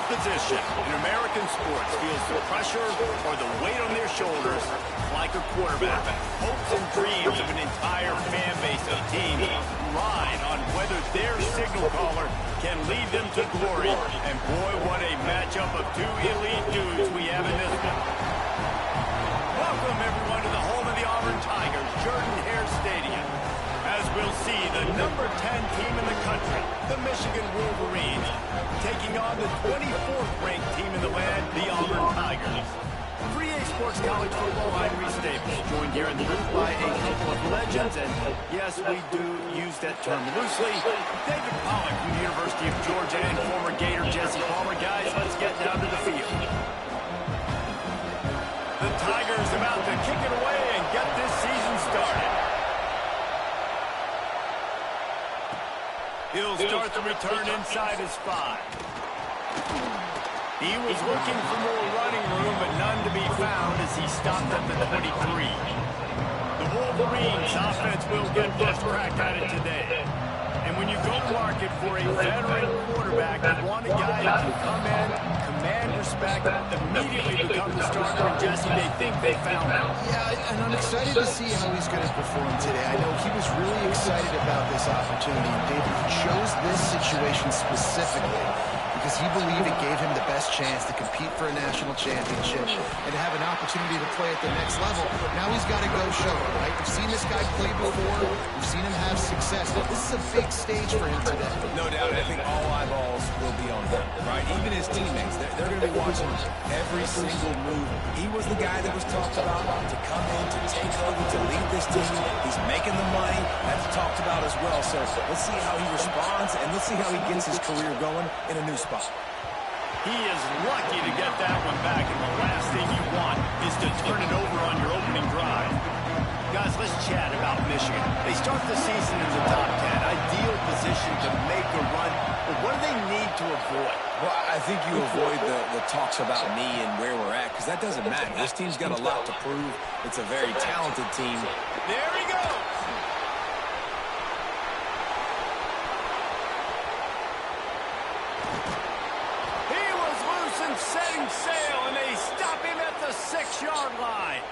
position in American sports feels the pressure or the weight on their shoulders like a quarterback. Hopes and dreams of an entire fan base of teams ride on whether their signal caller can lead them to glory. And boy, what a matchup of two elite dudes we have in this one. Welcome, everyone, to the home of the Auburn Tigers, Jordan-Hare Stadium. As we'll see, the number 10 team in the country, the Michigan Wolverines, taking on the 24th ranked team in the land, the Auburn Tigers. 3A Sports College Football, I'm Reese Staples, joined here in the booth by a couple of legends, and yes, we do use that term loosely. David Pollack from the University of Georgia and former Gator Jesse Palmer. Guys, let's get down to the field. The Tigers about to kick it away and get this season started. He'll start the return inside his 5. He was looking for more running room, but none to be found as he stopped at the 23. The Wolverines offense will get first crack at it today. And when you go to market for a veteran quarterback, you want a guy who can come in, command respect, immediately become the starter. And Jesse, they think they found him. Yeah, and I'm excited to see how he's going to perform today. I know he was really excited about this opportunity, and David chose this situation specifically because he believed it gave him the best chance to compete for a national championship and to have an opportunity to play at the next level. Now he's got to go show it, right? We've seen this guy play before. We've seen him have success. This is a big stage for him today. No doubt. I think all eyeballs will be on him, right? Even his teammates, they're going to be watching every single move. He was the guy that was talked about to come in, to take over, to lead this team. He's making the money. That's talked about as well. So let's see how he responds, and let's see how he gets his career going in a new spot. He is lucky to get that one back, and the last thing you want is to turn it over on your opening drive. Guys, let's chat about Michigan. They start the season in the top 10, ideal position to make a run, but what do they need to avoid? Well, I think you avoid the talks about me and where we're at, because that doesn't matter. This team's got a lot to prove. It's a very talented team. There he goes. Setting sail, and they stop him at the 6-yard line.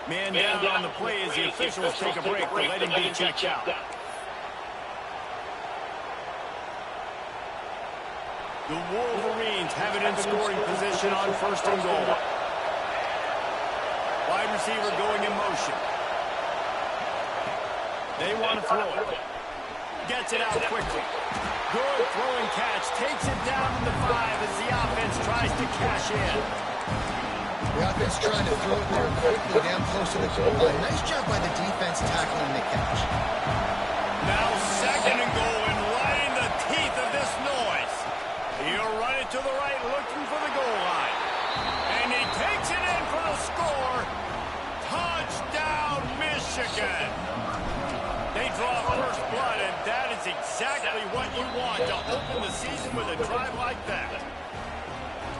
Man down on the play as the officials take a break to let him be checked out. The Wolverines have it in scoring position on 1st and goal. Wide receiver going in motion. They want to throw it. Gets it out quickly. Good throwing catch. Takes it down to the 5 as the offense tries to cash in. The offense trying to throw it there quickly down close to the goal line. Nice job by the defense tackling the catch. Now 2nd and goal, and right in the teeth of this noise. He'll run it to the right, looking for the goal line. And he takes it in for the score. Touchdown, Michigan. They draw first blood, and that is exactly what you want to open the season with a drive like that.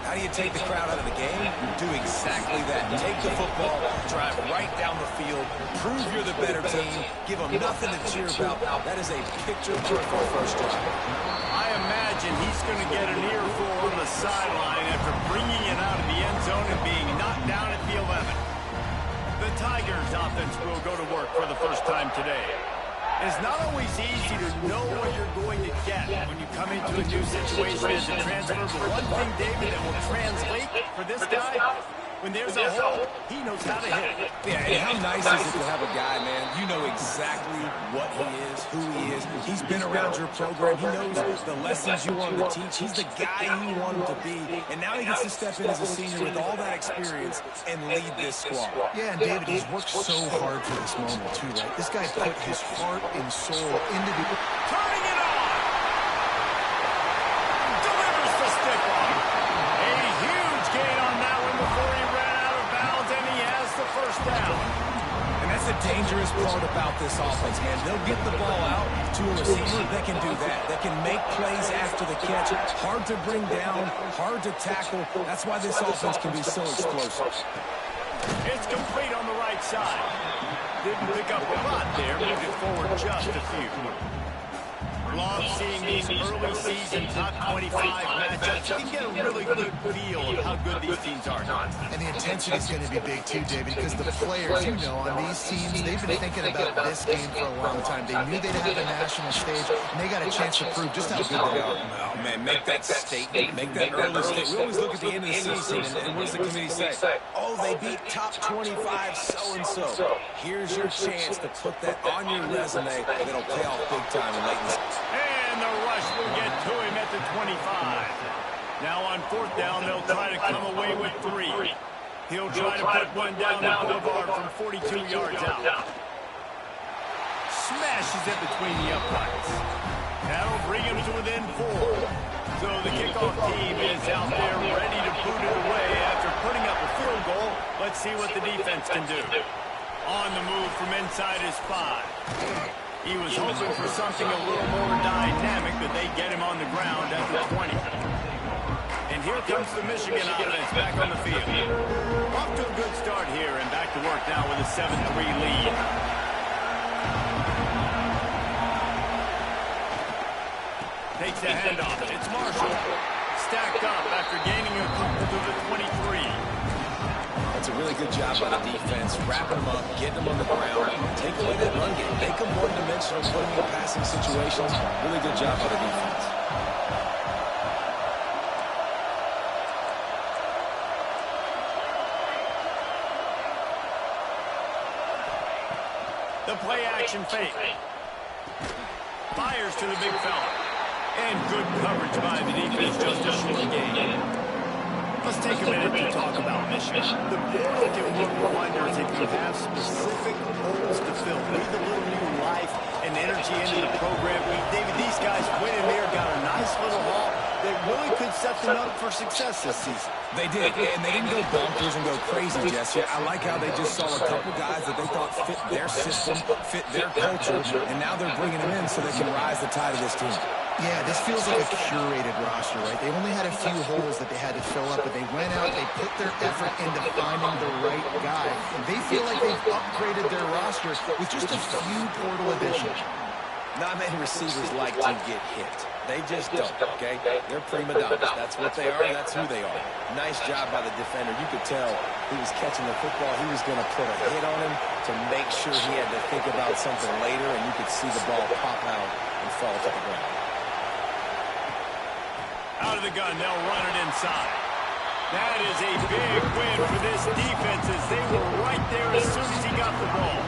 How do you take the crowd out of the game? Do exactly that. Take the football, drive right down the field, prove you're the better team, give them nothing to cheer about. That is a picture-perfect first drive. I imagine he's going to get an earful on the sideline after bringing it out of the end zone and being knocked down at the 11. The Tigers offense will go to work for the first time today. It's not always easy to know what you're going to get when you come into a new situation as a transfer. But one thing, David, that will translate for this guy, when there's a hole, he knows how to hit it. Yeah, and how nice is it to have a guy, man, you know exactly what he is, who he is. He's been around your program. He knows the lessons you want him to teach. He's the guy you want him to be. And now he gets to step in as a senior with all that experience and lead this squad. Yeah, and David, he's worked so hard for this moment, too, right? This guy put his heart and soul into the... Turning it on! Delivers the stick on. A huge gain on that one before he ran out of bounds, and he has the first down. And that's the dangerous part about this offense, man. They'll get the ball out to a receiver. They can do that. They can make plays after the catch. Hard to bring down, hard to tackle. That's why this offense can be so explosive. It's complete on the right side. Didn't pick up a lot there, moved it forward just a few. Love seeing these early season top 25 matchups. You can get a really good feel of how good these teams are. And the intensity is going to be big too, David, because the players, you know, on these teams, they've been thinking about this game for a long time. They knew they'd have a national stage, and they got a chance to prove just how good they are. Oh, man, make that statement. Make that early statement. We always look at the end of the season, and what does the committee say? Oh, they beat top 25 so-and-so. Here's your chance to put that on your resume that'll pay off big time in late in the season. And the rush will get to him at the 25. Now on fourth down, they'll try to come away with 3. He'll try to put one down the boulevard from 42 yards out. Smashes it between the uprights. That'll bring him to within 4. So the kickoff team is out there ready to boot it away after putting up a field goal. Let's see what the defense can do. On the move from inside his 5. He was hoping for something a little more dynamic, but they get him on the ground at the 20. And here comes the Michigan offense back on the field. Off to a good start here and back to work now with a 7-3 lead. Takes the handoff. It's Marshall. Stacked up after gaining a couple to the 23. That's a really good job by the defense, wrapping them up, getting them on the ground, take away that run game, make them one-dimensional, put them in passing situations. Really good job by the defense. The play-action fake. Fires to the big fella. And good coverage by the defense, just a short gain. Let's take a minute to talk about Michigan. The board can work wonders if you have specific holes to fill. Breathe a little new life and energy into the program. David, these guys went in there, got a nice little haul that really could set them up for success this season. They did, and they didn't go bonkers and go crazy, Jesse. I like how they just saw a couple guys that they thought fit their system, fit their culture, and now they're bringing them in so they can rise the tide of this team. Yeah, this feels like a curated roster, right? They only had a few holes that they had to fill up, but they went out, they put their effort into finding the right guy. They feel like they've upgraded their roster with just a few portal additions. Not many receivers like to get hit. They just don't, okay? They're prima donnas. That's what they are. That's who they are. Nice job by the defender. You could tell he was catching the football. He was going to put a hit on him to make sure he had to think about something later, and you could see the ball pop out and fall to the ground. Out of the gun, they'll run it inside. That is a big win for this defense as they were right there as soon as he got the ball.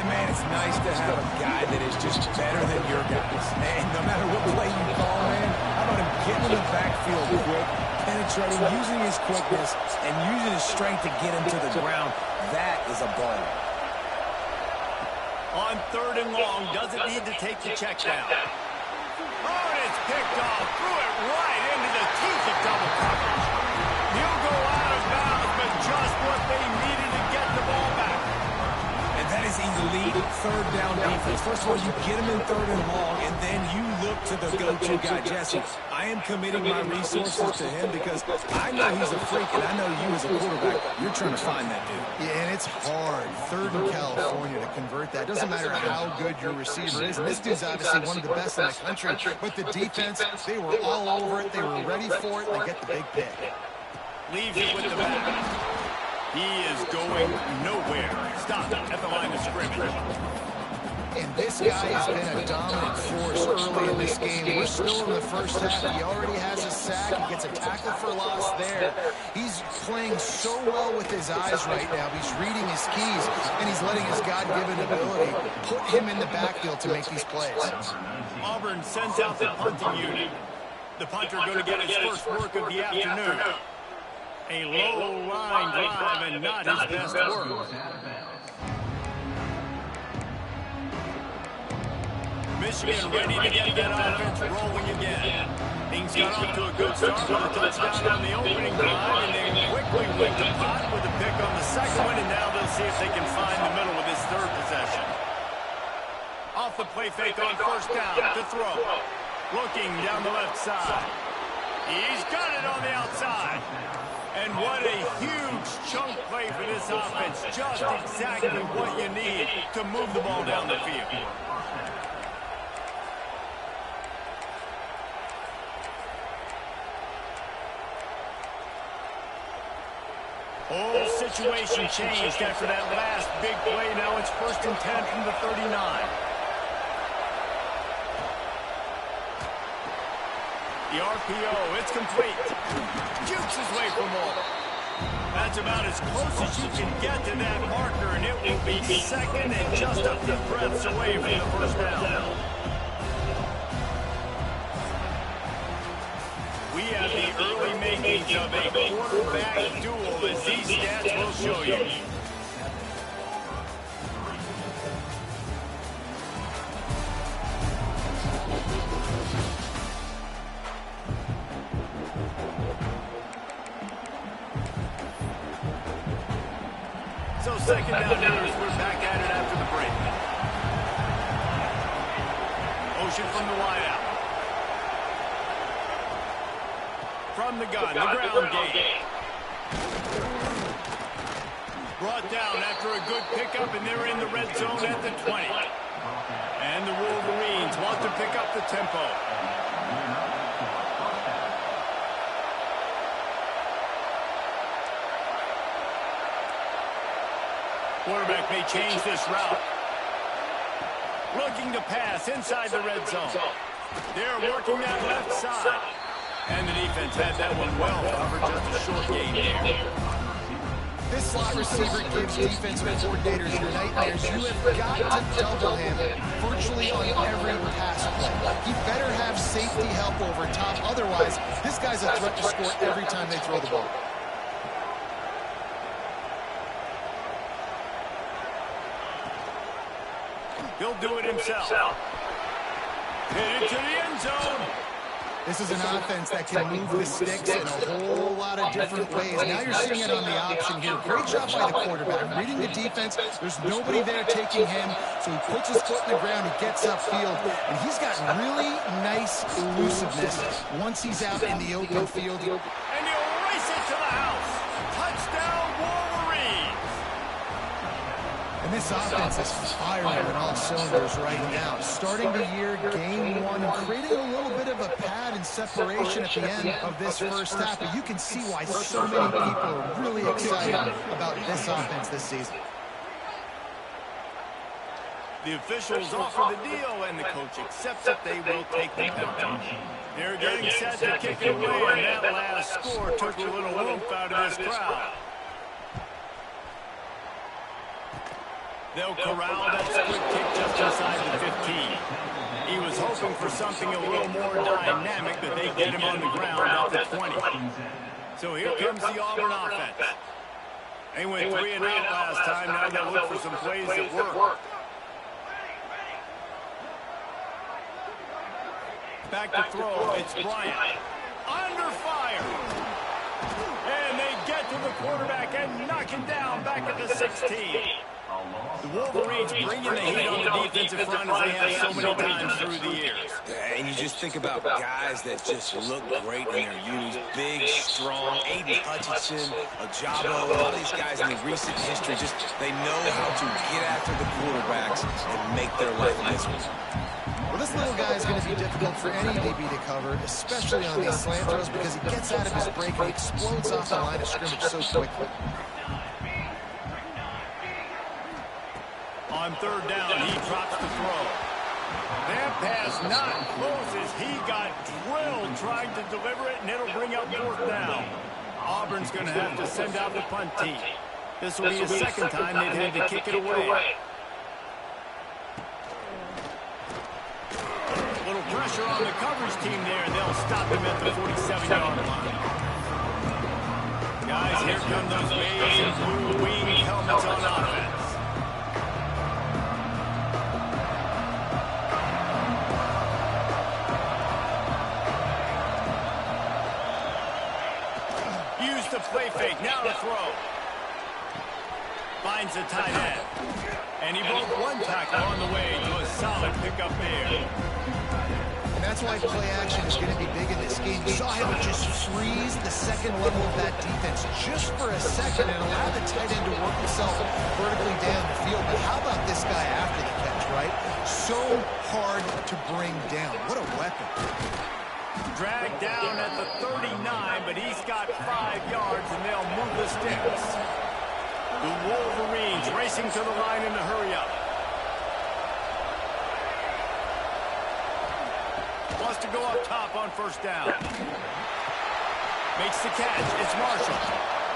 And man, it's nice to have a guy that is just better than your guys. And no matter what play you call, man, how about him getting in the backfield quick, penetrating, using his quickness, and using his strength to get him to the ground. That is a ball. On 3rd and long, doesn't need to take the check down. Oh, and it's picked off. Threw it right into the teeth of double coverage. He'll go out of bounds, but just what they needed to get the ball back. And that is elite 3rd down defense. First of all, you get him in 3rd and long, and then you look to the go-to guy, Jesse. I am committing my resources to him because I know he's a freak, and I know you as a quarterback, you're trying to find that dude. Yeah, and it's hard, 3rd in California, to convert that. Doesn't matter how good your receiver is. And this dude's obviously one of the best in the country. But the defense, they were all over it. They were ready for it. They get the big pick. Leaves it with the back. He is going nowhere. Stop at the line of scrimmage. And this guy has been a dominant force early in this game. We're still in the first half. He already has a sack. He gets a tackle for loss there. He's playing so well with his eyes right now. He's reading his keys, and he's letting his God-given ability put him in the backfield to make these plays. Auburn sends out the punting unit. The punter going to get his first work of the afternoon. A low line drive and not his best work. Michigan ready to get that offense rolling again. Things got off to a good start with a touchdown on the opening drive, and they quickly went to pot with a pick on the second one, and now they'll see if they can find the middle with this 3rd possession. Off the play fake on 1st down to throw. Looking down the left side. He's got it on the outside. And what a huge chunk play for this offense. Just exactly what you need to move the ball down the field. Whole situation changed after that last big play. Now it's 1st and 10 from the 39. The RPO, it's complete. Jukes his way for more. That's about as close as you can get to that marker, and it will be 2nd and just a few breaths away from the 1st down. We have the early makings of a quarterback duel, as these stats will show you. So 2nd down hitters, we're back at it after the break. Motion from the wideout. From the gun, the ground game. Brought down after a good pickup, and they're in the red zone at the 20. And the Wolverines want to pick up the tempo. Quarterback may change this route. Looking to pass inside the red zone. They're working that left side. And the defense had that one well covered, just a short gain there. This slot receiver gives defensive coordinators nightmares. You have got to double him virtually on every pass play. He better have safety help over top. Otherwise, this guy's a threat to score every time they throw the ball. He'll do it himself. Hit it to the end zone. This is an offense that can move the sticks in a whole lot of different ways. Now you're seeing it on the option here. Great job by the quarterback. Reading the defense, there's nobody there taking him, so he puts his foot in the ground, he gets upfield, and he's got really nice elusiveness once he's out in the open field. And he'll race it to the house. Touchdown, Wolverines. And this offense is firing on all cylinders right now. Starting the year, game 1, and creating a little bit of a pad and separation at the end of this first half. But you can see why so many people are really excited about this offense this season. The officials offer the deal, and the coach accepts that they will take the penalty. They're getting set to kick it away, and that last score took a little oomph out of this crowd. They'll corral that split kick just inside the 15. He was hoping for something a little more dynamic, but they get him on the ground at the 20. So here comes the Auburn offense. They went 3 and out last time. Now they'll look for some plays that work. Back to throw. It's Bryant. Under fire. And they get to the quarterback and knock him down back at the 16. The Wolverines bringing the heat on the defensive front as they have so many times through the years. Yeah, and you just think about guys that just look great in their youth. Big, strong, Aiden Hutchinson, Ajabo, a lot of these guys in the recent history, just they know how to get after the quarterbacks and make their life miserable. Well, this little guy is going to be difficult for any DB to cover, especially on these slant throws, because he gets out of his break and explodes off the line of scrimmage so quickly. On 3rd down, he drops the throw. That pass not close as he got drilled trying to deliver it, and it'll bring up 4th down. Auburn's going to have to send out the punt team. This will be the 2nd time they've had to kick it away. Little pressure on the coverage team there, and they'll stop him at the 47-yard line. Guys, here come those maize and blue wing helmets on offense. The play fake, now to throw. Finds the tight end. And he broke one tackle on the way to a solid pickup there. And that's why play action is going to be big in this game. You saw him just freeze the second level of that defense just for a second and allow the tight end to work himself vertically down the field. But how about this guy after the catch, right? So hard to bring down. What a weapon. Dragged down at the 39, but he's got 5 yards, and they'll move the sticks. The Wolverines racing to the line in a hurry-up. Wants to go up top on first down. Makes the catch. It's Marshall.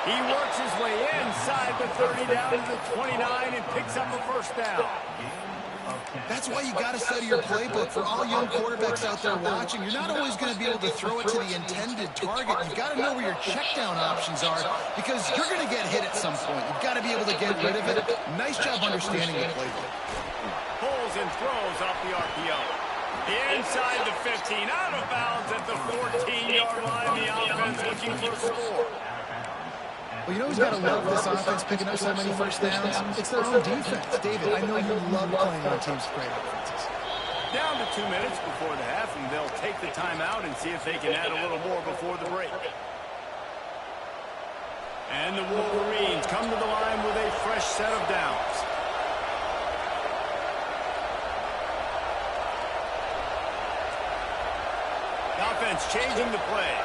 He works his way inside the 30 down to the 29 and picks up a first down. That's why you got to study your playbook. For all young quarterbacks out there watching, you're not always going to be able to throw it to the intended target. You've got to know where your check down options are because you're going to get hit at some point. You've got to be able to get rid of it. Nice job understanding the playbook. Pulls and throws off the RPO. Inside the 15, out of bounds at the 14-yard line. The offense looking for a score. Well, you know who's got to love this offense picking up so many first downs? It's their own defense. David, I know you love playing on teams with great offenses. Down to 2 minutes before the half, and they'll take the timeout and see if they can add a little more before the break. And the Wolverines come to the line with a fresh set of downs. The offense changing the play.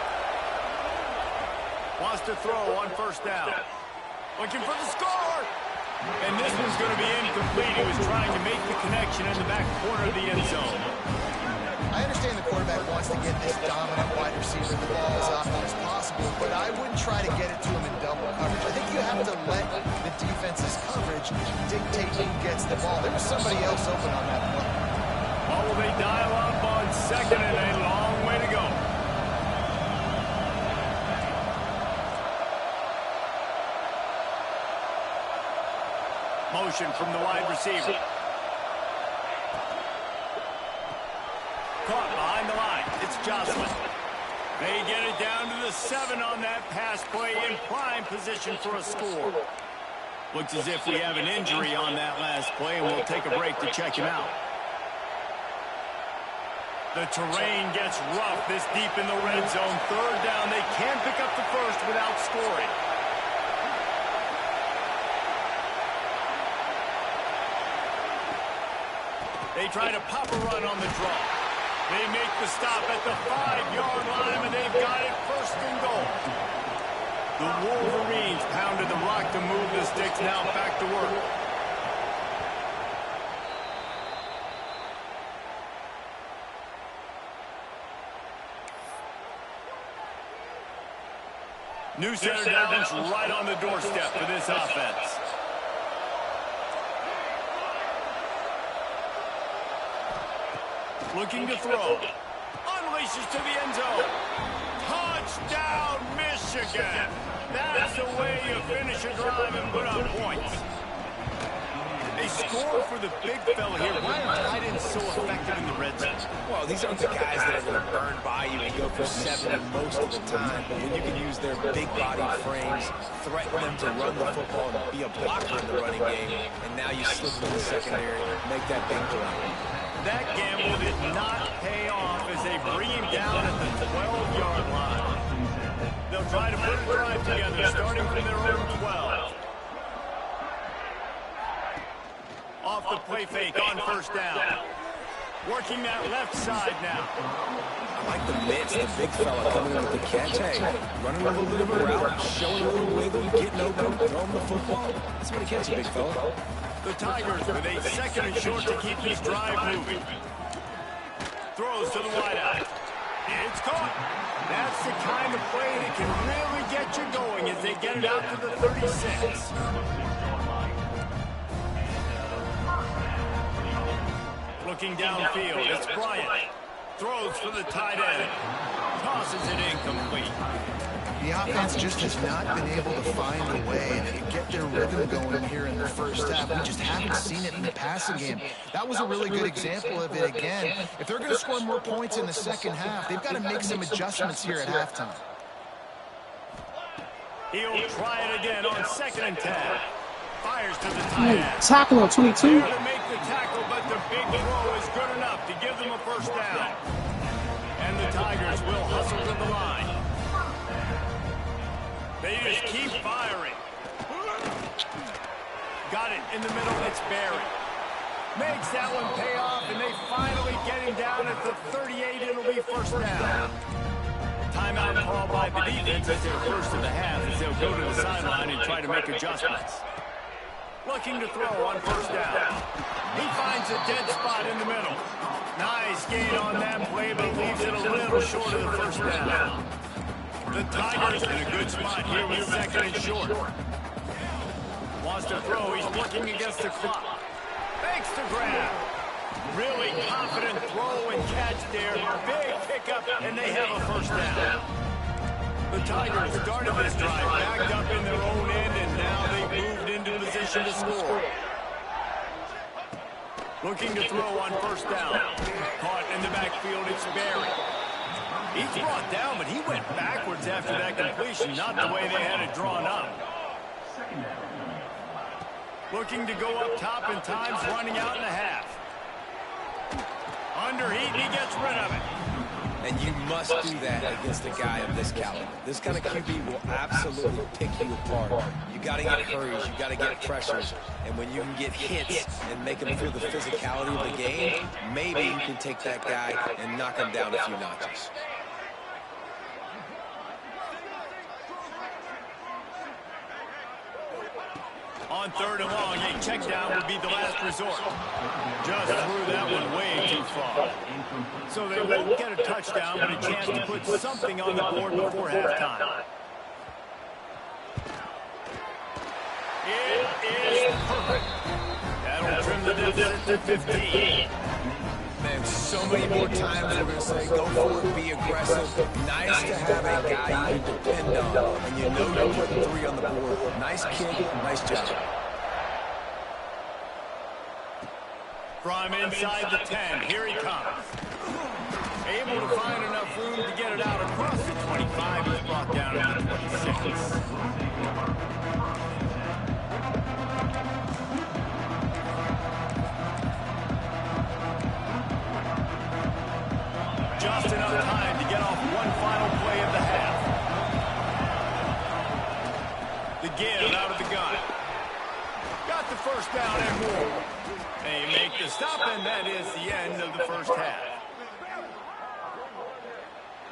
Wants to throw on first down. Looking for the score. And this one's going to be incomplete. He was trying to make the connection in the back corner of the end zone. I understand the quarterback wants to get this dominant wide receiver the ball as often as possible, but I wouldn't try to get it to him in double coverage. I think you have to let the defense's coverage dictate who gets the ball. There was somebody else open on that play. Oh, they dial up on second and a long way to go. Motion from the wide receiver. Caught behind the line. It's Jocelyn. They get it down to the 7 on that pass play in prime position for a score. Looks as if we have an injury on that last play, and we'll take a break to check him out. The terrain gets rough this deep in the red zone. Third down. They can't pick up the first without scoring. They try to pop a run on the draw. They make the stop at the 5-yard line, and they've got it first and goal. The Wolverines pounded the rock to move the sticks. Now back to work. New set of downs right on the doorstep for this offense. Looking to throw. Unleashes to the end zone. Touchdown, Michigan. That's the way you finish a drive and put up points. They score for the big fella here. Why are tight ends so effective in the red zone? Well, these aren't the guys that are going to burn by you and go for 70 most of the time. But when you can use their big body frames, threaten them to run the football and be a blocker in the running game, and now you slip in the secondary, make that big play. That gamble did not pay off as they bring him down at the 12-yard line. They'll try to put a drive together, starting from their own 12. Off the play fake on first down. Working that left side now. I like the mitts, the big fella coming in with the catch. Hey, running a little bit of a route, showing a little wiggle, getting open, throwing the football. That's what he gets, big fella. The Tigers with a second and short to keep this drive moving. Throws to the wideout. It's caught. That's the kind of play that can really get you going as they get it out to the 36. Looking downfield, it's Bryant. Throws for the tight end. Tosses it incomplete. The offense just has not been able to find a way to get their rhythm going here in the first half. We just haven't seen it in the passing game. That was a really good example of it again. If they're going to score more points in the second half, they've got to make some adjustments here at halftime. He'll try it again on 2nd and 10. Fires to the tight end. Tackle on 22. There to make the tackle, but the big throw is good enough to give them a first down. And the Tigers will hustle to the line. They just keep firing. Got it in the middle. It's Barry. Makes that one pay off, and they finally get him down at the 38. It'll be first down. Timeout called by the defense as their first of the half, as they'll go to the sideline and try to make adjustments. Looking to throw on first down. He finds a dead spot in the middle. Nice gain on that play, but leaves it a little short of the first down. The Tigers in a good spot here with second and short. Wants to throw. He's working against the clock. Fakes the grab. Really confident throw and catch there. Big pickup, and they have a first down. The Tigers started this drive backed up in their own end, and now they've moved into position to score. Looking to throw on first down. Caught in the backfield, it's Barry. He's brought down, but he went backwards after that completion, not the way they had it drawn up. Looking to go up top, and time's running out in the half. Under heat, and he gets rid of it. And you must do that against a guy of this caliber. This kind of QB will absolutely pick you apart. You got to get hurries, you got to get pressures, and when you can get hits and make him feel the physicality of the game, maybe you can take that guy and knock him down a few notches. On third and long, a check down would be the last resort. Just threw that one way too far. So they won't get a touchdown, but a chance to put something on the board before halftime. It is perfect. That'll trim the deficit to 15. Man, so many more times we're going to say, go for it, be aggressive. Nice to have a guy you can depend on, and you know you're putting 3 on the board. Nice kick, nice job. From inside the 10, here he comes. Able to find enough room to get it out across the 25. He's brought down at the 26. Just enough time to get off one final play of the half. The give out of the gun. Got the first down and more. They make the stop, and that is the end of the first half.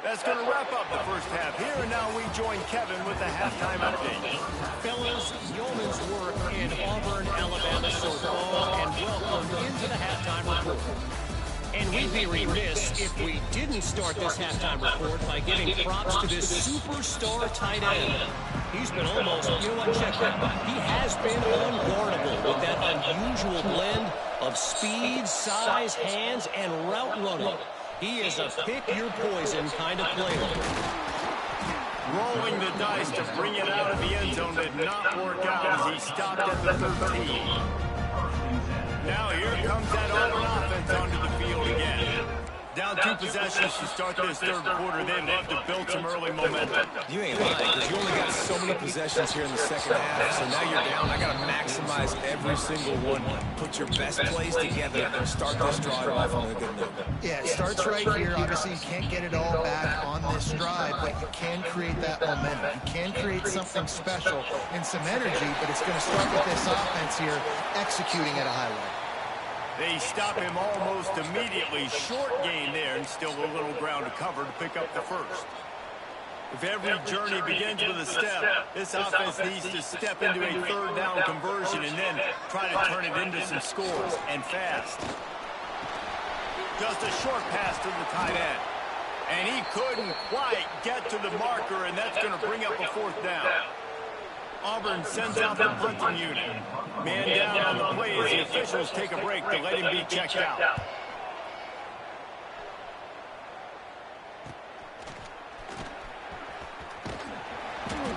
That's going to wrap up the first half here, and now we join Kevin with the halftime update. Fellas, yeoman's work in Auburn, Alabama so far, and welcome into the halftime report. And we'd be remiss if we didn't start this halftime report by giving props to this superstar tight end. He's been almost, you know what, check that. He has been unguardable with that unusual blend of speed, size, hands, and route running. He is a pick-your-poison kind of player. Rolling the dice to bring it out of the end zone did not work out as he stopped at the 13. Now here comes that Auburn offense onto the field again. Down 2 possessions to start this third quarter. They'd love to build some early momentum. You ain't lying, because you only got so many possessions here in the second half, so now you're down. I got to maximize every single one. Put your best plays together and start this drive off on a good note. Yeah, it starts right here. Obviously, you can't get it all back on this drive, but you can create that momentum. You can create something special and some energy, but it's going to start with this offense here executing at a high level. They stop him almost immediately. Short gain there, and still a little ground to cover to pick up the first. If every journey begins with a step, this offense needs to step into a third down conversion and then try to turn it into some scores, and fast. Just a short pass to the tight end. And he couldn't quite get to the marker, and that's going to bring up a fourth down. Auburn sends out the punting unit. Man down on the play as the officials take a break to let him be checked out.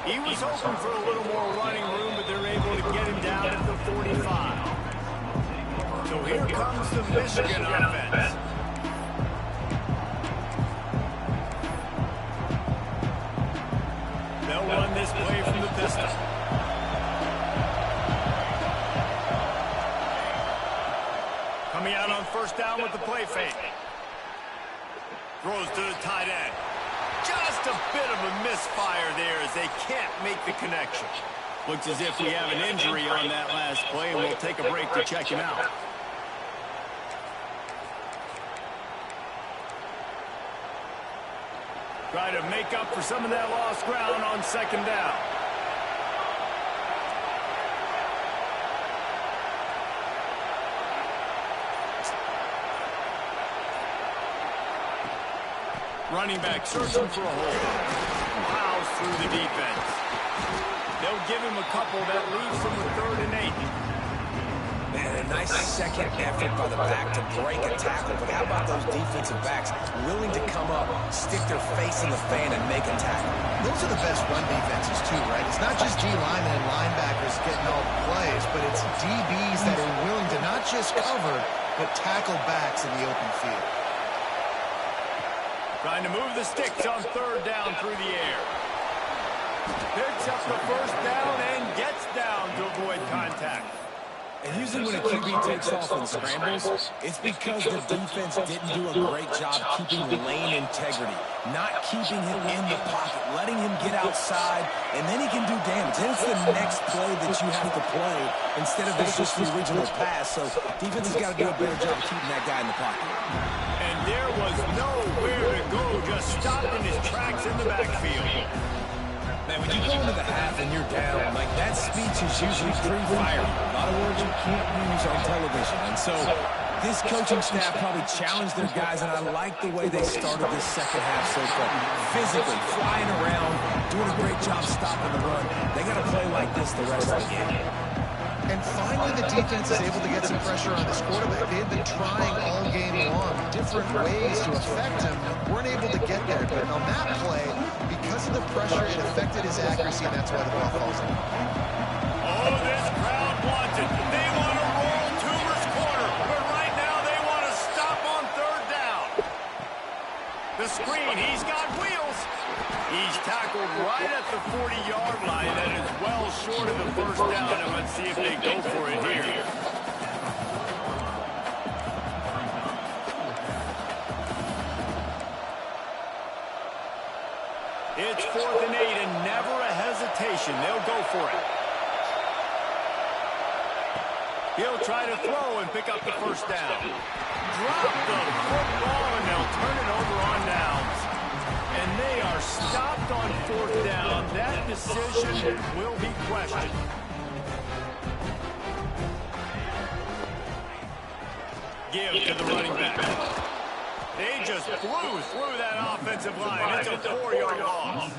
He was hoping for a little more running room, but they're able to get him down at the 45. So here comes the Michigan offense. They'll run this play from the pistol. Coming out on first down with the play fake. Throws to the tight end. Just a bit of a misfire there as they can't make the connection. Looks as if we have an injury on that last play, and we'll take a break to check him out. Try to make up for some of that lost ground on second down. Running back searching for a hole. Plows through the defense. They'll give him a couple that leaves him with 3rd and 8. Man, a nice second effort by the back to break a tackle. But how about those defensive backs willing to come up, stick their face in the fan, and make a tackle? Those are the best run defenses, too, right? It's not just D-linemen and linebackers getting all the plays, but it's DBs that are willing to not just cover, but tackle backs in the open field. Trying to move the sticks on 3rd down through the air. Picks up the 1st down and gets down to avoid contact. And usually when a QB takes off and scrambles, it's because the defense didn't do a great job keeping lane integrity, not keeping him in the pocket, letting him get outside, and then he can do damage. Then it's the next play that you have to play instead of just the original pass. So defense has got to do a better job keeping that guy in the pocket. And there was nowhere to go, just stopped in his tracks in the backfield. Man, when you go into the half and you're down, like that speech is usually pretty fiery. A lot of words you can't use on television. And so this coaching staff probably challenged their guys, and I like the way they started this second half so far. Physically, flying around, doing a great job stopping the run. They got to play like this the rest of the game. And finally, the defense is able to get some pressure on this quarterback. They had been trying all game long, different ways to affect him. Weren't able to get there. But on that play, because of the pressure, it affected his accuracy, and that's why the ball falls in. Oh, this crowd wants it. They want to roll Toomer's corner. But right now, they want to stop on 3rd down. The screen, he's got wheels. He's tackled right at the 40-yard line. That is well short of the 1st down. And let's see if they go for it here. It's 4th and 8 and never a hesitation. They'll go for it. He'll try to throw and pick up the 1st down. Drop the football and they'll turn it over on downs. And they are stopped on 4th down. That decision will be questioned. Give to the running back. They just flew through that offensive line. It's a 4-yard loss.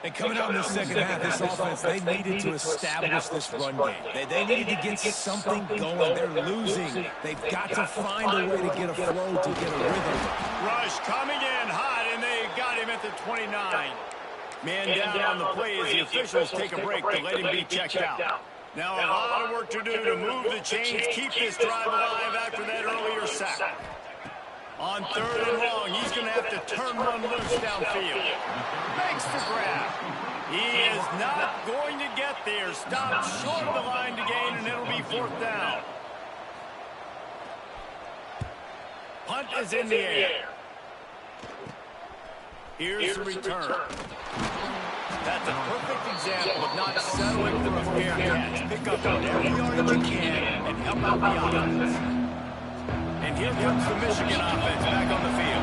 And coming out in the second half, this offense, they needed to establish this run game. They needed to get something going. They're losing. They've got to find a way to get a flow, to get a rhythm. Rush coming in hot, and they got him at the 29. Man down on the play as the officials take a break to let him be checked out. Now a lot of work to do to move the chains, keep this drive alive after that earlier sack. On 3rd and long, he's going to have to turn one loose downfield. Makes the grab. He is not going to get there. Stopped short of the line to gain, and it'll be 4th down. Punt is in the air. Here's the return. That's a perfect example of not settling for a fair catch. Pick up on every yard you can and help out the offense. And here comes the Michigan offense back on the field.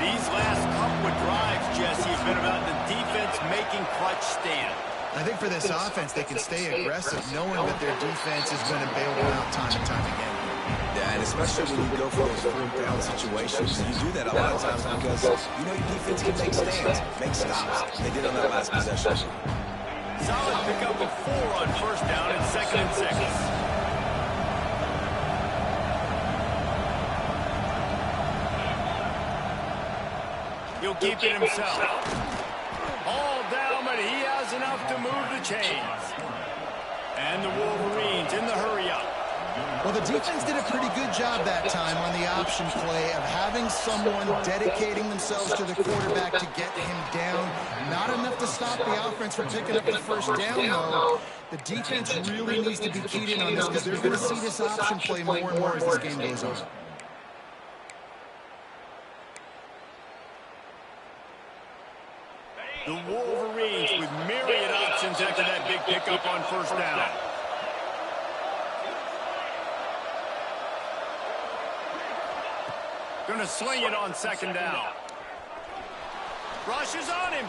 These last couple of drives, Jesse, have been about the defense making clutch stand. I think for this offense, they can stay aggressive knowing that their defense is going to bail them out time and time again. Yeah, and especially when you go for those 4th down situations, you do that a lot of times because you know your defense can make stands, make stops. They did on that last possession. Solid pickup of 4 on 1st down and 2nd and 6. He'll keep it himself. All down, but he has enough to move the chains. And the Wolverines in the hurry-up. Well, the defense did a pretty good job that time on the option play of having someone dedicating themselves to the quarterback to get him down. Not enough to stop the offense from picking up the 1st down, though. The defense really needs to be keyed in on this because they're going to see this option play more and more as this game goes on. The Wolverines with myriad options after that big pickup on 1st down. Going to sling it on 2nd down. Rushes on him.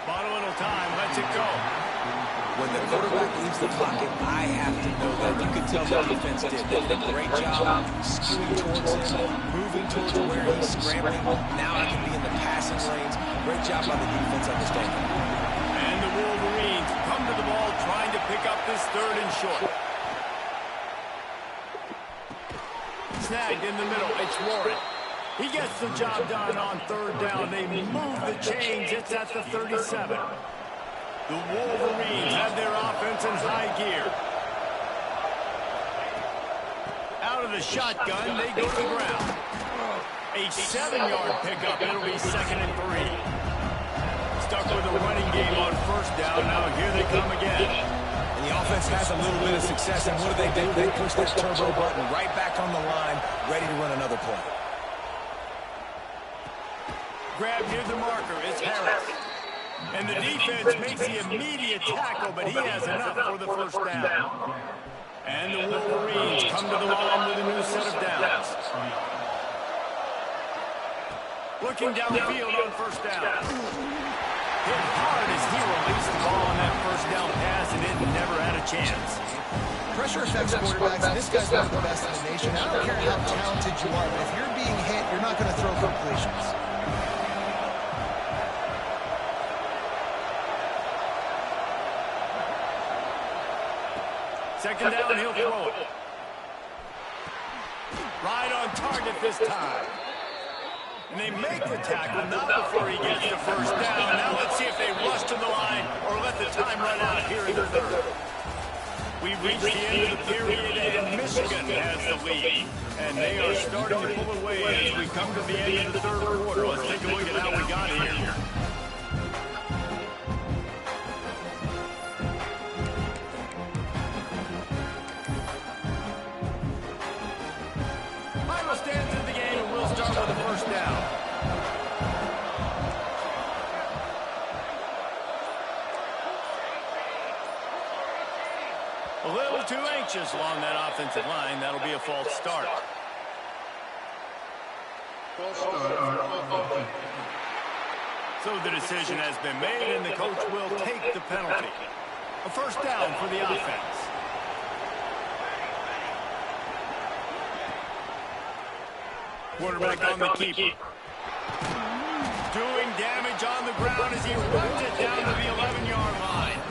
Bought a little time, lets it go. When the quarterback leaves the pocket, I have to know that. You can tell the defense did. They did a great job skewing towards him, moving towards where he's scrambling. Now he can be in the passing lanes. Great job by the defense understanding. And the Wolverines come to the ball trying to pick up this 3rd and short. Snagged in the middle. It's Warren. He gets the job done on 3rd down. They move the chains. It's at the 37. The Wolverines have their offense in high gear. Out of the shotgun, they go to the ground. A 7-yard pickup. It'll be 2nd and 3. Stuck with a running game on 1st down. Now here they come again. And the offense has a little bit of success, and what do? They push that turbo button right back on the line, ready to run another play. Grab near the marker. It's Harris. And the defense makes the immediate tackle, but he has enough for the 1st down. And the Wolverines come to the line with a new set of downs. Looking downfield on 1st down. Hit hard as he released the ball on that 1st down pass, and it never had a chance. Pressure affects quarterbacks, and this guy's one of the best in the nation. I don't care how talented you are, but if you're being hit, you're not going to throw completions. Second down, he'll throw it. Right on target this time. And they make the tackle, not before he gets the 1st down. Now let's see if they rush to the line or let the time run out here in the 3rd. We've reached the end of the period, and Michigan has the lead. And they are starting to pull away as we come to the end of the 3rd quarter. Let's take a look at how we got here. Stands in the game, and we'll start with the 1st down. A little too anxious along that offensive line. That'll be a false start. So the decision has been made, and the coach will take the penalty. A 1st down for the offense. Quarterback on the keeper. Doing damage on the ground as he runs it down to the 11-yard line.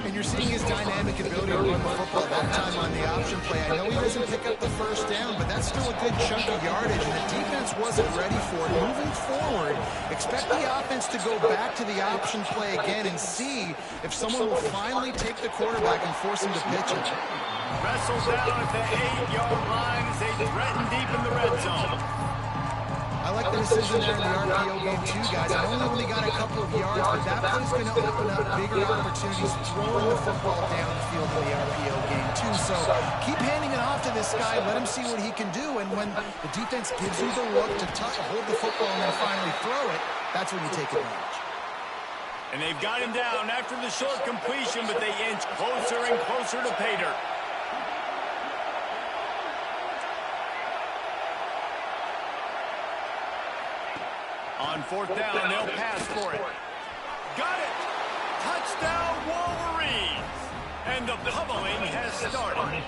And you're seeing his dynamic ability to run the football that time on the option play. I know he doesn't pick up the 1st down, but that's still a good chunk of yardage, and the defense wasn't ready for it. Moving forward, expect the offense to go back to the option play again and see if someone will finally take the quarterback and force him to pitch it. Wrestles down at the 8-yard line as they threaten deep in the red zone. I like the decision there in the RPO game too, guys. I only got a couple of yards, but that play's going to open up bigger opportunities throwing the football down the field in the RPO game too. So keep handing it off to this guy. Let him see what he can do. And when the defense gives you the look to hold the football and then finally throw it, that's when you take advantage. And they've got him down after the short completion, but they inch closer and closer to pay dirt. On 4th down, they'll pass for it. Got it! Touchdown, Wolverines! And the pummeling has started.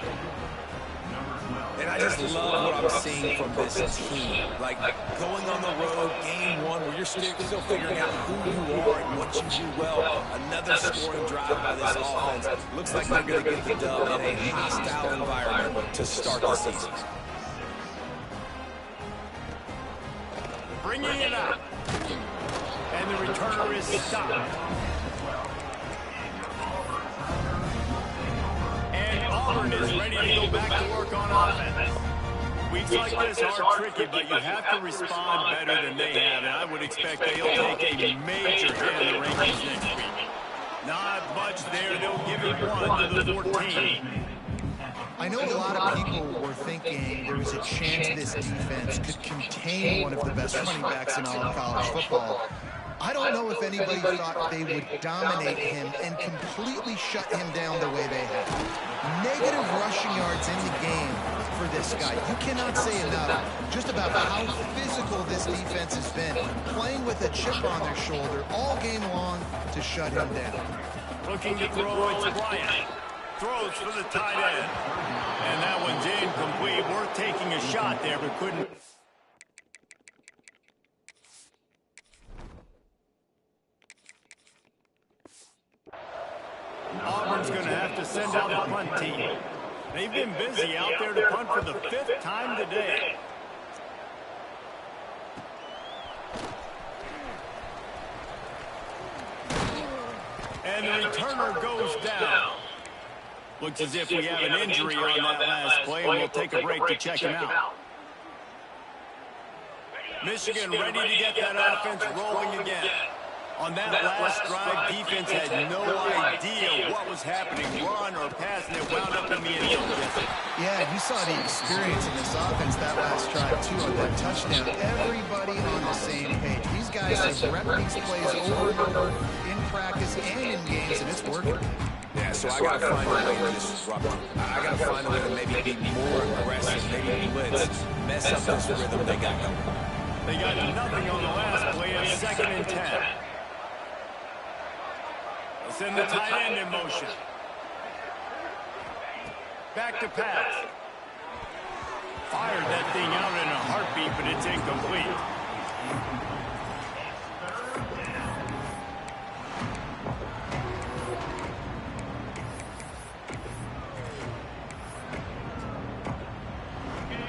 And I just love what I'm seeing from this team. Like going on the road, game 1, where you're still figuring out who you are and what you do well. Another scoring drive by this offense. Looks like they're going to get the dub in a hostile environment to start the season. Bringing it out. And the returner is stopped. And Auburn is ready to go back to work on offense. Weeks like this are tricky, but you have to respond better than they have, and I would expect they'll take a major hit in the rankings next week. Not much there. They'll give it 1 to the 14. I know a lot of people were thinking there was a chance this defense could contain one of the best running backs in all of college football. I don't know if anybody thought they would dominate him and completely shut him down the way they have. Negative rushing yards in the game for this guy. You cannot say enough just about how physical this defense has been, playing with a chip on their shoulder all game long to shut him down. Looking to throw, it's Bryant. Throws for the tight end. And that one's incomplete. Worth taking a shot there, but couldn't. Auburn's going to have to send out the punt team. They've been busy out there to punt for the 5th time today. And the returner goes down. Looks as if we have an injury on that last play, and we'll take a break to check him out. Michigan ready to get that offense rolling again. On that last drive, defense had no idea what was happening, run or pass, and it wound up in the end zone. Yeah, you saw the experience in this offense that last drive, too, on that touchdown. Everybody on the same page. These guys have repped these plays over and over in practice and in games, and it's working. Yeah, so I got to find a way to disrupt them. I got to find a way to maybe be more aggressive, maybe blitz, mess up this rhythm they got going. They got nothing on the last play, a 2nd and 10. Send the tight end in motion. Back to pass. Fired that thing out in a heartbeat, but it's incomplete.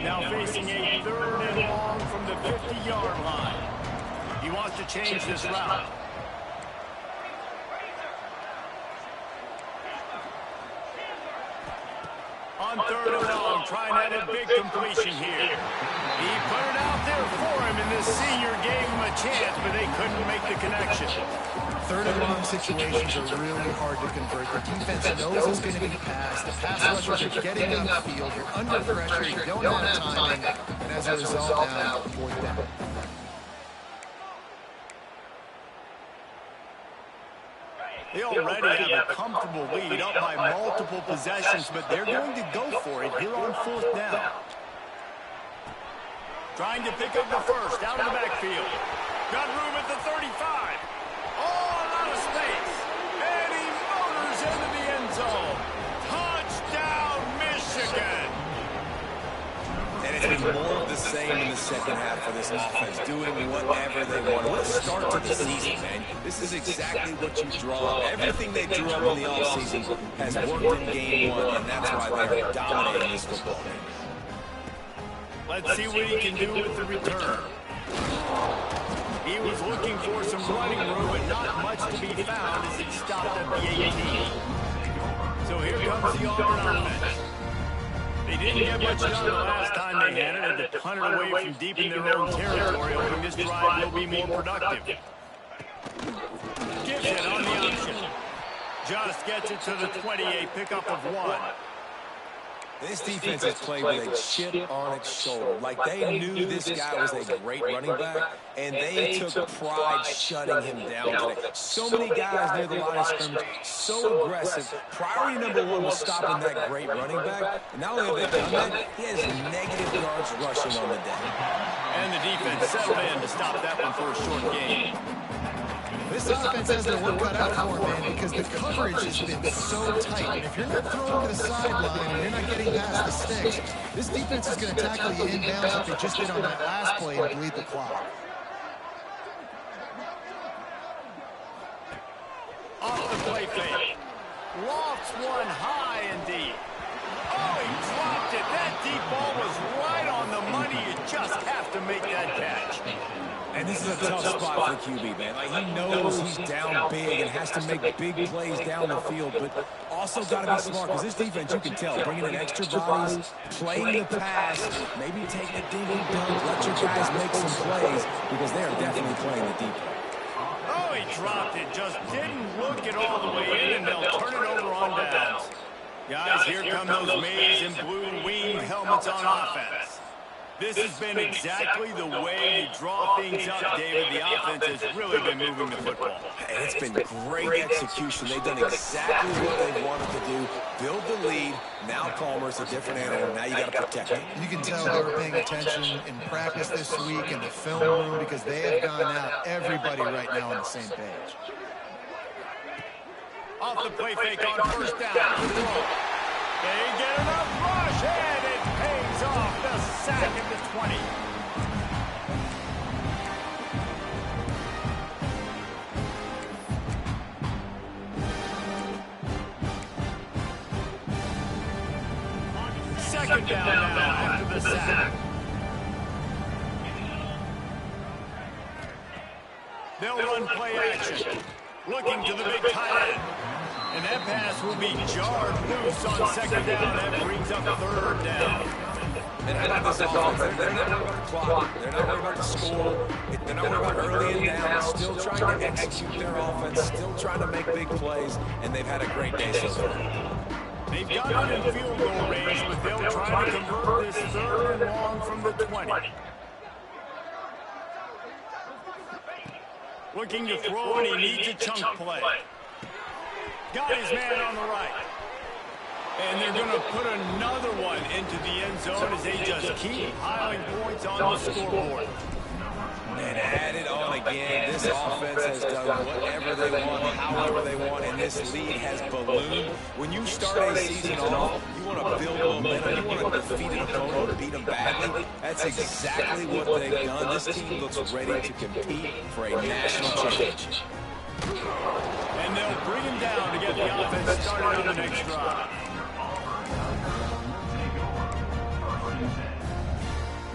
Now facing a 3rd and long from the 50-yard line. He wants to change this route. On 3rd and long, trying to have a big completion here. He put it out there for him, and this senior gave him a chance, but they couldn't make the connection. 3rd and long situations are really hard to convert. The defense knows it's going to be passed. The pass rushers are getting upfield. You're under pressure. You don't have timing. And as a result, now, 4th down. They already have a comfortable lead up by multiple possessions, but they're going to go for it here on 4th down. Trying to pick up the first, out of the backfield. Got room at the 35. All out of space. And he motors into the end zone. Touchdown, Michigan. And it's been more of the same in the second half for this offense, doing whatever they want. What a start to the season, man. This is exactly what you draw up. Everything they drew up in the offseason has worked in game 1, and that's why they're dominating this football game. Let's see what he can do with the return. He was looking for some running room, but not much to be found as he stopped at the 18. So here comes the Auburn offense. They didn't get much done the last time they had it, and to punt it away from deep in their own territory, hoping this drive will be more productive. Gives it on the option. Just gets it to the 28, pickup of 1. This defense has played with a chip on its shoulder. Like they knew this guy was a great running back, and they took pride shutting him down today. So many guys near the line of scrimmage, so aggressive. Priority number 1 was stopping that great running back. And not only have they done that, he has negative yards rushing on the day. And the defense settled in to stop that one for a short game. This offense has their work cut out for them, man, because the coverage has been so tight. And if you're not throwing to the sideline and you're not getting past the sticks, this defense is going to tackle you inbounds like they just did on that last play and bleed the clock. Off the play fake. Lofts one high and deep. Oh, he dropped it. That deep ball was right on the money. You just have to make that catch. And this is a tough spot for QB, man. Like, he knows he's down big and has to make big plays down the field, but also got to be smart, because this defense, you can tell, bringing in extra bodies, playing the pass, maybe take the dingy dunk, let your guys make some plays, because they are definitely playing the deep. Oh, he dropped it. Just didn't look it all the way in, and they'll turn it over on downs. Guys, here come those maize and blue wing helmets on offense. This has been exactly the way you draw things up, David. The offense has really been moving the football. And it's been great execution. They've done exactly what they wanted to do. Build the lead. Now Palmer's a different animal. Now you got to protect it. You can tell they were paying attention in practice this week in the film room because they have gone out, everybody right now on the same page. Off the play fake on first down. They get enough rush, and it pays off. The sack at the 20. Second down now after the sack. They'll run play action. Looking to the big tight end. And that pass will be jarred loose on second down. That brings up third down. And how about this offense? They're not worried about the clock. They're not worried about the score. They're not worried about early and down. Still trying to execute their offense. Still trying to make big plays. And they've had a great day so far. They've got it in field goal range, but they'll try to convert this third and long from the 20. Looking to throw, and he needs a chunk play. Got his man on the right. And they're going to put another one into the end zone as they just keep piling points on the scoreboard. And add it on again. This offense has done whatever they want, however they want, and this lead has ballooned. When you start a season off, you want to build momentum. You want to defeat an opponent, beat them badly. That's exactly what they've done. This team looks ready to compete for a national championship. And they'll bring him down to get the offense started on the next drive.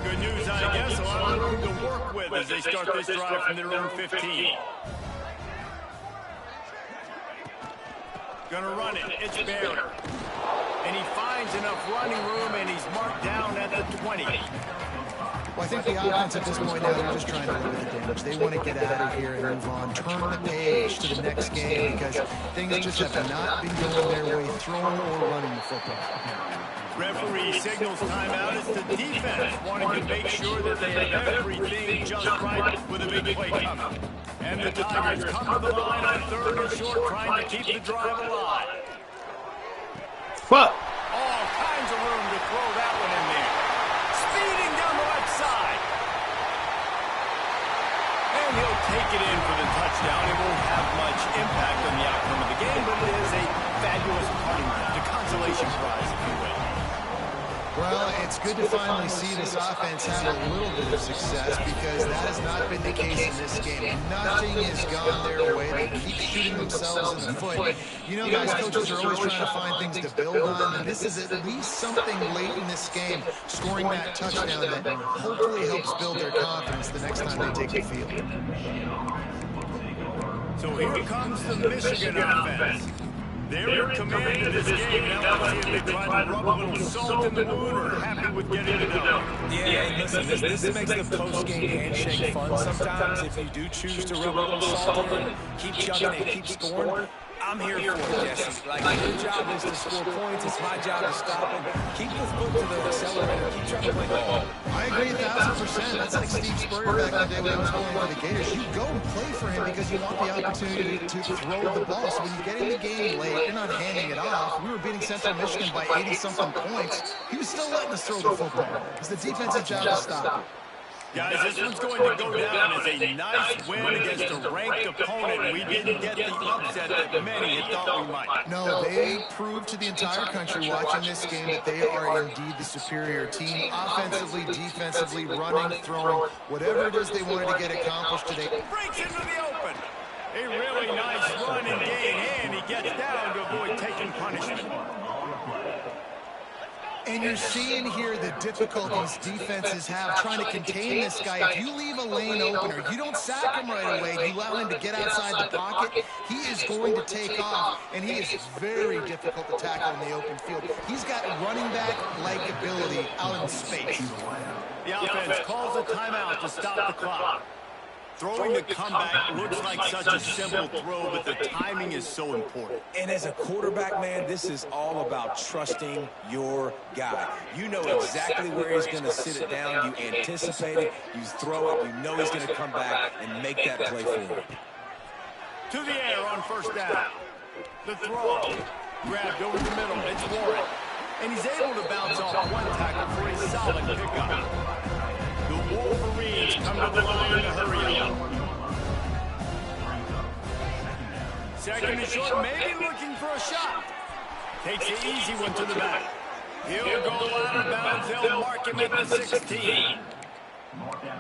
Good news, I guess. A lot of room to work with as they start this drive from their own 15. Gonna run it. It's Barry. And he finds enough running room, and he's marked down at the 20. Well, I think the offense at this point now, they're just trying to limit the damage. They want to get out of here and move on, turn the page to the next game because things just have not been going their way, throwing or running the football. Referee signals timeout as the defense wanting to make sure that they have everything just right with a big play coming. And the Tigers come to the line on third and short, trying to keep the drive alive. All kinds of room to throw that one in there. Speeding down the left side. And he'll take it in for the touchdown. It won't have much impact on the outcome of the game, but it is a fabulous parting gift, a consolation prize, if you will. Well, it's good to finally see this offense have a little bit of success because that has not been the case in this game. Nothing has gone their way. They keep shooting themselves in the foot. You know, guys, coaches are always trying to find things to build on, and this is at least something late in this game, scoring that touchdown that hopefully helps build their confidence the next time they take the field. So here comes the Michigan offense. They're in command of this game. Now let's see if they try to rub a little salt in the wound or happy with getting it done. Yeah, listen, this makes the post-game handshake fun sometimes. If you do choose to rub a little salt in it, keep chugging and keep scoring. I'm here for it, Jesse. Like, your job is to score points. It's my job to stop it. Keep the foot to the accelerator. Keep trying to play ball. I agree 1,000%. That's like Steve Spurrier back in the day when he was playing for the Gators. You go and play for him because you want the opportunity to throw the ball. So when you get in the game late, you're not handing it off. We were beating Central Michigan by 80-something points. He was still letting us throw the football. It's the defensive job to stop it. Guys, this one's going to go down as a nice win against a ranked opponent. We didn't get the upset that many had thought we might. No, they proved to the entire country watching this game that they are indeed the superior team. Offensively, defensively, running, throwing, whatever it is they wanted to get accomplished today. Breaks into the open. A really nice run and gain, and he gets down to avoid taking punishment. And you're seeing here the difficulties defenses have trying to contain this guy. If you leave a lane open or you don't sack him right away, you allow him to get outside the pocket, he is going to take off, and he is very difficult to tackle in the open field. He's got running back-like ability out in space. The offense calls a timeout to stop the clock. Throwing the comeback looks like such a simple throw, but the timing is so important. And as a quarterback, man, this is all about trusting your guy. You know exactly where he's going to sit it down. You anticipate it. You throw it. You know he's going to come back and make that play for you. To the air on first down. The throw. Grabbed over the middle. It's Warren. And he's able to bounce off one tackle for a solid pickup. The Wolverines come to the line in a hurry up. Second and short, maybe looking for a shot. Takes the easy one to the back. He'll go out of bounds. They'll mark him at the 16.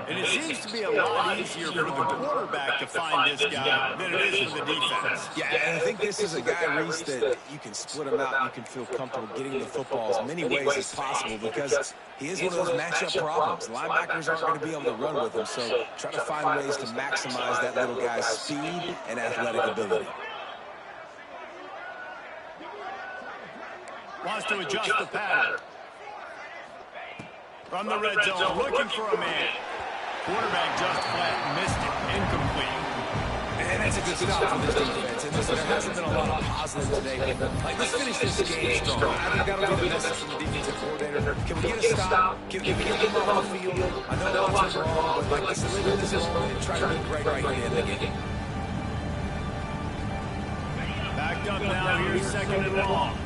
And it seems to be a lot easier for the quarterback to find this guy than it is for the defense. Yeah, and I think this is a guy, Reese, that you can split him out and you can feel comfortable getting the football as many ways as possible because he is one of those matchup problems. Linebackers aren't going to be able to run with him, so try to find ways to maximize that little guy's speed and athletic ability. Wants to adjust the pattern. From the red zone, looking for a man. Quarterback just flat missed it. Incomplete. And that's a good stop for this defense. And listen, there hasn't been a lot of positive today. Like, let's finish this game strong. I think that'll be the message from the defensive coordinator. Can we get a stop? Can we get them off the field? I know lots are wrong, but let's live in this moment and try to be great right here in the game. Backed up now. Here's second and long.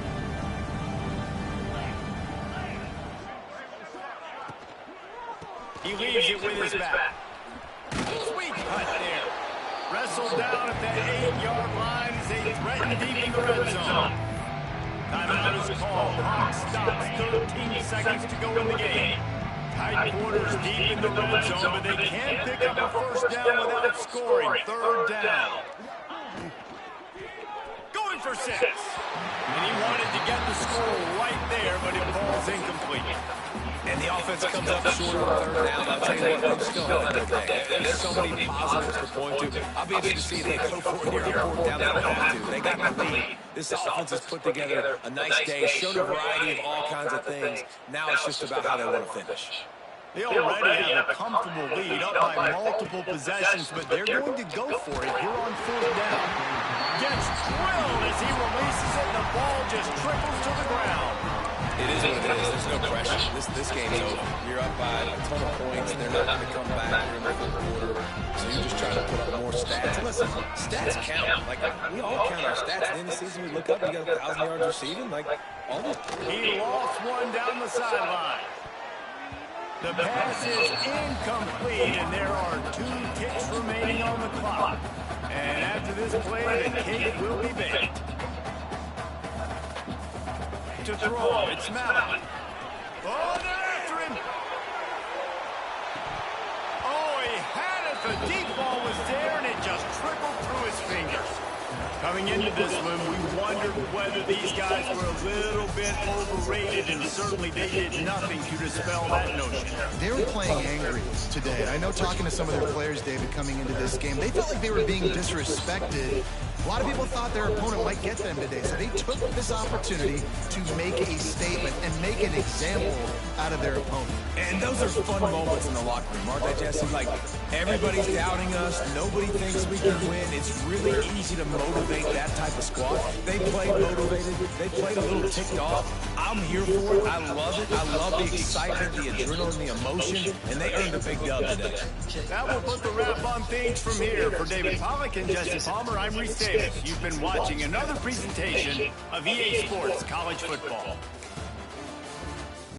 He leaves it with his back. Sweet cut there. Wrestled down at that 8-yard line as they threaten deep in the red zone. Timeout is called. Clock stops. 13 seconds to go in the game. Tight quarters deep in the red zone, but they can't pick up a first down without scoring. Third down. Going for 6. And he wanted to get the score right there, but it falls incomplete. And the offense comes up short on third down. I'll tell you what, they've still had a good day. There's so many positives to point to. I'll be interested to see if they go for it here on fourth down. They don't have to. They got the lead. This offense has put together a nice day, showed a variety of all kinds of things. Now it's just about how they want to finish. They already have a comfortable lead up by multiple possessions, but they're going to go for it here on fourth down. Gets drilled as he releases it, and the ball just trickles to the ground. It is what it is. There's no pressure. This game's over. You're up by a ton of points. They're not going to come back here in the fourth quarter. So you're just trying to put up more stats. And listen, stats count. Like, we all count our stats. At the end of the season, we look up, you got 1,000 yards receiving. Like, all this. He lost one down the sideline. The pass is incomplete, and there are 2 ticks remaining on the clock. And after this play, the cake will be baked. To throw, it's Mallett. Oh, they're after him. Oh, he had it. The deep ball was there, and it just trickled through his fingers. Coming into this one, we wondered whether these guys were a little bit overrated, and certainly they did nothing to dispel that notion. They were playing angry today. I know talking to some of their players, David, coming into this game, they felt like they were being disrespected. A lot of people thought their opponent might get them today, so they took this opportunity to make a statement and make an example out of their opponent. And those are fun moments in the locker room, aren't they, Jesse? Like, everybody's doubting us. Nobody thinks we can win. It's really easy to motivate that type of squad. They played motivated. They played a little ticked off. I'm here for it. I love it. I love the excitement, the adrenaline, the emotion, and they earned a big dub today. That will put the wrap on things from here. For David Pollack and Jesse Palmer, I'm Reese Davis. You've been watching another presentation of EA Sports College Football.